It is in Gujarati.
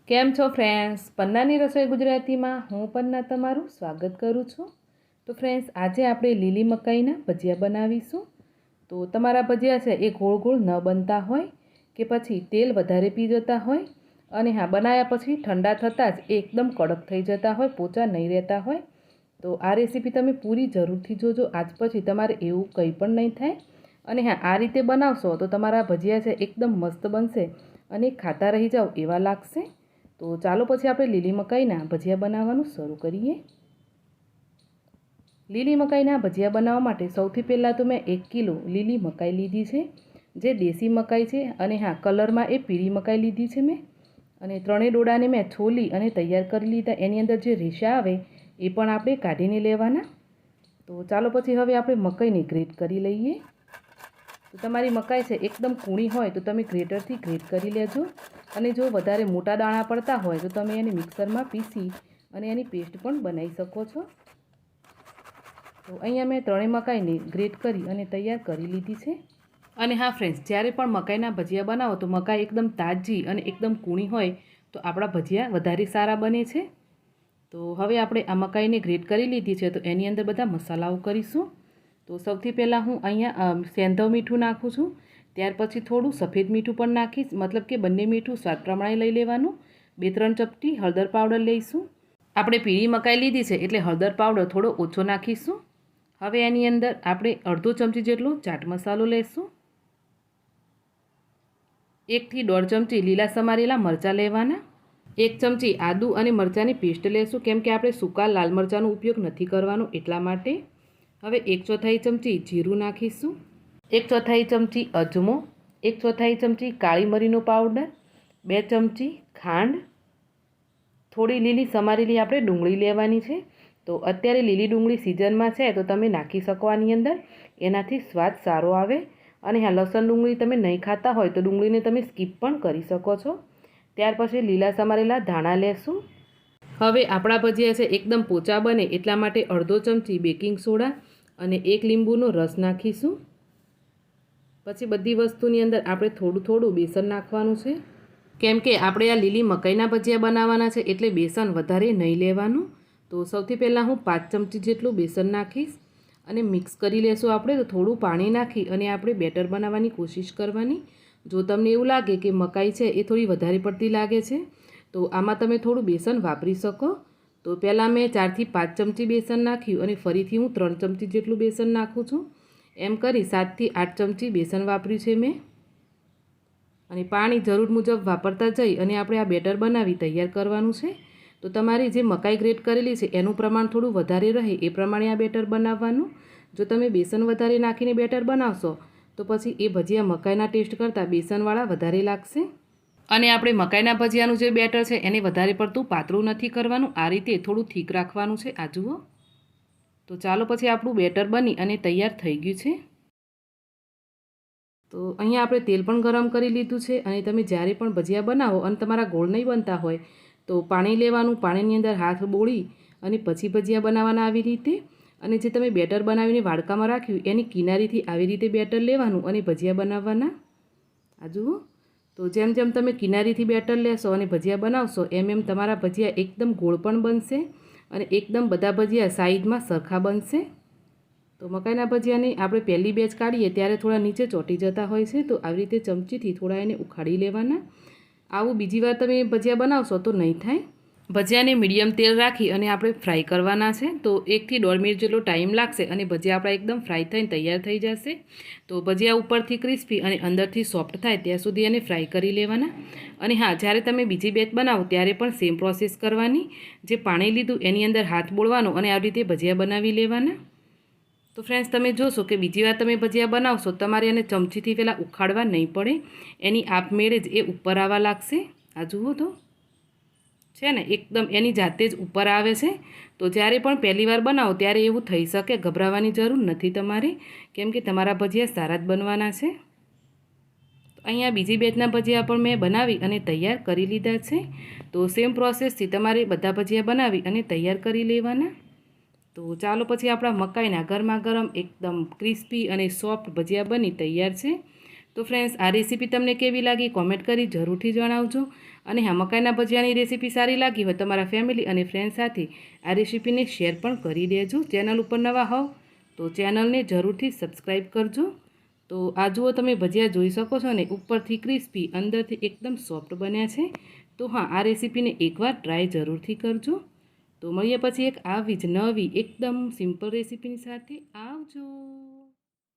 કેમ છો ફ્રેન્ડ્સ? પન્નાની રસોઈ ગુજરાતીમાં હું પન્ના તમારું સ્વાગત કરું છું। તો ફ્રેન્ડ્સ, આજે આપણે લીલી મકાઈના ભજીયા બનાવીશું। તો તમારા ભજીયા છે એ ગોળ ગોળ ન બનતા હોય કે પછી તેલ વધારે પી જતા હોય અને હા, બનાવ્યા પછી ઠંડા થતાં જ એકદમ કડક થઈ જતા હોય, પોચા નહીં રહેતા હોય, તો આ રેસીપી તમે પૂરી જરૂરથી જોજો। આજ પછી તમારે એવું કંઈ પણ નહીં થાય। અને હા, આ રીતે બનાવશો તો તમારા ભજીયા છે એકદમ મસ્ત બનશે અને ખાતા રહી જાઓ એવા લાગશે। તો ચાલો પછી આપણે લીલી મકાઈના ભજીયા બનાવવાનું શરૂ કરીએ। લીલી મકાઈના ભજીયા બનાવવા માટે સૌથી પહેલાં તો મેં 1 કિલો લીલી મકાઈ લીધી છે, જે દેશી મકાઈ છે। અને હા, કલરમાં એ પીળી મકાઈ લીધી છે મેં। અને ત્રણેય ડોડાને મેં છોલી અને તૈયાર કરી લીધા। એની અંદર જે રેશા આવે એ પણ આપણે કાઢીને લેવાના। તો ચાલો પછી હવે આપણે મકાઈને ગ્રેટ કરી લઈએ। તો તમારી મકાઈ છે એકદમ કૂણી હોય તો તમે ગ્રેટરથી ગ્રેટ કરી લેજો। અને જો વધારે મોટા દાણા પડતા હોય તો તમે એને મિક્સરમાં પીસી અને એની પેસ્ટ પણ બનાવી શકો છો। તો અહીંયા મેં ત્રણેય મકાઈને ગ્રેટ કરી અને તૈયાર કરી લીધી છે। અને હા ફ્રેન્ડ્સ, જ્યારે પણ મકાઈના ભજીયા બનાવો તો મકાઈ એકદમ તાજી અને એકદમ કૂણી હોય તો આપણા ભજીયા વધારે સારા બને છે। તો હવે આપણે આ મકાઈને ગ્રેટ કરી લીધી છે, તો એની અંદર બધા મસાલાઓ કરીશું। તો સૌથી પહેલાં હું અહીંયા સેંધવ મીઠું નાખું છું, ત્યાર પછી થોડું સફેદ મીઠું પણ નાખીશ, મતલબ કે બંને મીઠું સ્વાદ પ્રમાણે લઈ લેવાનું। 2-3 ચપટી હળદર પાવડર લઈશું। આપણે પીળી મકાઈ લીધી છે એટલે હળદર પાવડર થોડો ઓછો નાખીશું। હવે એની અંદર આપણે અડધો ચમચી જેટલો ચાટ મસાલો લઈશું। 1 થી 1.5 ચમચી લીલા સમારેલા મરચાં લેવાના। 1 ચમચી આદુ અને મરચાંની પેસ્ટ લેશું, કેમ કે આપણે સૂકા લાલ મરચાંનો ઉપયોગ નથી કરવાનો એટલા માટે। હવે 1/4 ચમચી જીરું નાખીશું, 1/4 ચમચી અજમો, 1/4 ચમચી કાળી મરીનો પાવડર, 2 ચમચી ખાંડ, થોડી લીલી સમારેલી આપણે ડુંગળી લેવાની છે। તો અત્યારે લીલી ડુંગળી સિઝનમાં છે તો તમે નાખી શકો આની અંદર, એનાથી સ્વાદ સારો આવે। અને હા, લસણ ડુંગળી તમે નહીં ખાતા હોય તો ડુંગળીને તમે સ્કીપ પણ કરી શકો છો। ત્યાર પછી લીલા સમારેલા ધાણા લેશું। હવે આપણા ભજીયા છે એકદમ પોચા બને એટલા માટે અડધો ચમચી બેકિંગ સોડા અને 1 લીંબુનો રસ નાખીશું। પછી બધી વસ્તુની અંદર આપણે થોડું થોડું બેસન નાખવાનું છે, કેમ કે આપણે આ લીલી મકાઈના ભજીયા બનાવવાના છે એટલે બેસન વધારે નહીં લેવાનું। તો સૌથી પહેલાં હું 5 ચમચી જેટલું બેસન નાખીશ અને મિક્સ કરી લેશું આપણે। તો થોડું પાણી નાખી અને આપણે બેટર બનાવવાની કોશિશ કરવાની। જો તમને એવું લાગે કે મકાઈ છે એ થોડી વધારે પડતી લાગે છે તો આમાં તમે થોડું બેસન વાપરી શકો। તો પહેલાં મેં 4 થી 5 ચમચી બેસન નાખ્યું અને ફરીથી હું 3 ચમચી જેટલું બેસન નાખું છું। એમ કરી 7 થી 8 ચમચી બેસન વાપર્યું છે મેં। અને પાણી જરૂર મુજબ વાપરતા જઈ અને આપણે આ બેટર બનાવી તૈયાર કરવાનું છે। તો તમારી જે મકાઈ ગ્રેટ કરેલી છે એનું પ્રમાણ થોડું વધારે રહે એ પ્રમાણે આ બેટર બનાવવાનું। જો તમે બેસન વધારે નાખીને બેટર બનાવશો તો પછી એ ભજીયા મકાઈના ટેસ્ટ કરતાં બેસનવાળા વધારે લાગશે। અને આપણે મકાઈના ભજીયાનું જે બેટર છે એને વધારે પડતું પાતળું નથી કરવાનું, આ રીતે થોડું થીક રાખવાનું છે। આ જુઓ। તો ચાલો પછી આપણું બેટર બની અને તૈયાર થઈ ગયું છે। તો અહીંયા આપણે તેલ પણ ગરમ કરી લીધું છે। અને તમે જ્યારે પણ ભજીયા બનાવો અને તમારા ગોળ નહીં બનતા હોય તો પાણી લેવાનું, પાણીની અંદર હાથ બોળી અને પછી ભજીયા બનાવવાના આવી રીતે। અને જે તમે બેટર બનાવીને વાડકામાં રાખ્યું એની કિનારીથી આવી રીતે બેટર લેવાનું અને ભજીયા બનાવવાના। આ જુઓ। તો જેમ જેમ તમે કિનારીથી બેટર લેશો અને ભજીયા બનાવશો એમ એમ તમારા ભજીયા એકદમ ગોળ પણ બનશે અને એકદમ બધા ભજીયા સાઈઝમાં સરખા બનશે। તો મકાઈના ભજીયાની આપણે પહેલી બેચ કાઢીએ ત્યારે થોડા નીચે ચોંટી જતા હોય છે, તો આવી રીતે ચમચીથી થોડા એને ઉખાડી લેવાના। આવું બીજી વાર તમે ભજીયા બનાવશો તો નહીં થાય। ભજીયાને મીડિયમ તેલ રાખી અને આપણે ફ્રાય કરવાના છે। તો 1 થી 1.5 મિનિટ જેટલો ટાઈમ લાગશે અને ભજીયા આપણા એકદમ ફ્રાય થઈને તૈયાર થઈ જશે। તો ભજીયા ઉપરથી ક્રિસ્પી અને અંદરથી સોફ્ટ થાય ત્યાં સુધી એને ફ્રાય કરી લેવાના। અને હા, જ્યારે તમે બીજી બેચ બનાવો ત્યારે પણ સેમ પ્રોસેસ કરવાની। જે પાણી લીધું એની અંદર હાથ બોળવાનો અને આવી રીતે ભજીયા બનાવી લેવાના। તો ફ્રેન્ડ્સ, તમે જોશો કે બીજી વાર તમે ભજીયા બનાવશો તમારે એને ચમચીથી પહેલાં ઉખાડવા નહીં પડે, એની આપમેળે જ એ ઉપર આવવા લાગશે। આ જુઓ તો છે ને, એકદમ એની જાતે જ ઉપર આવે છે। તો જ્યારે પણ પહેલી વાર બનાવો ત્યારે એવું થઈ શકે, ગભરાવાની જરૂર નથી તમારે, કેમ કે તમારા ભજીયા સારા જ બનવાના છે। તો અહીંયા બીજી બેચના ભજીયા પણ મેં બનાવી અને તૈયાર કરી લીધા છે। તો સેમ પ્રોસેસથી તમારે બધા ભજીયા બનાવી અને તૈયાર કરી લેવાના। તો ચાલો પછી આપણા મકાઈના ગરમા ગરમ એકદમ ક્રિસ્પી અને સોફ્ટ ભજીયા બની તૈયાર છે। તો ફ્રેન્ડ્સ, આ રેસીપી તમને કેવી લાગી કોમેન્ટ કરી જરૂરથી જણાવજો। અને હા, મકાઈના ભજીયાની રેસીપી સારી લાગી હોય તમારા ફેમિલી અને ફ્રેન્ડ સાથે આ રેસીપીને શેર પણ કરી દેજો. ચેનલ ઉપર નવા હોવ તો ચેનલને જરૂરથી સબસ્ક્રાઈબ કરજો. તો આ જુઓ, તમે ભજીયા જોઈ શકો છો ને, ઉપરથી ક્રિસ્પી, અંદરથી એકદમ સોફ્ટ બન્યા છે. તો હા, આ રેસીપીને એકવાર ટ્રાય જરૂરથી કરજો. તો મળીએ પછી એક આવી જ નવી એકદમ સિમ્પલ રેસીપીની સાથે. આવજો.